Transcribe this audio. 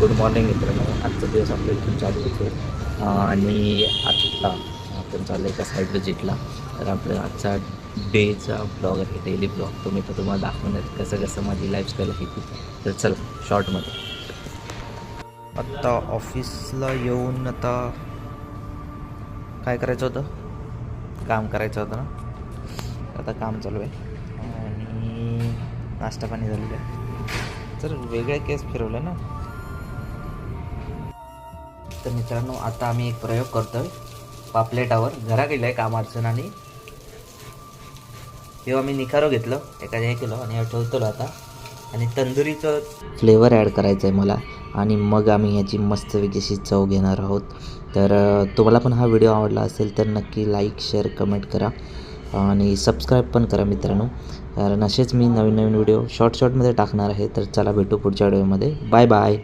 Good morning मित्रांनो. आजचा दिवस आपल्या इथून चालू होतो आणि आत्ता आपण चाललो एका साईड विजिटला. तर आपलं आजचा डेचा ब्लॉग आहे, डेली ब्लॉग. तर तुम्हाला दाखवणार कसं कसं माझी लाईफस्टाईल आहे ती. तर चला शॉर्टमध्ये. आत्ता ऑफिसला येऊन आता काय करायचं होतं, काम करायचं होतं ना. आता काम चालू आहे आणि नाश्ता पाणी झालेलं आहे. तर वेगळे केस फिरवले ना. तर मित्रांनो, आता आम्ही एक प्रयोग करतोय पापलेटावर. घरा गेलं आहे काम अडचण आणि तेव्हा मी निखारो घेतलं, एखाद्या हे केलं आणि ठेवतो आता. आणि तंदुरीचं फ्लेवर ॲड करायचं आहे मला, आणि मग आम्ही ह्याची मस्तपैकी अशी चव घेणार आहोत. तर तुम्हाला पण हा व्हिडिओ आवडला असेल तर नक्की लाईक शेअर कमेंट करा आणि सबस्क्राईब पण करा मित्रांनो, कारण असेच मी नवीन नवीन व्हिडिओ शॉर्टमध्ये टाकणार आहे. तर चला भेटू पुढच्या व्हिडिओमध्ये. Bye bye.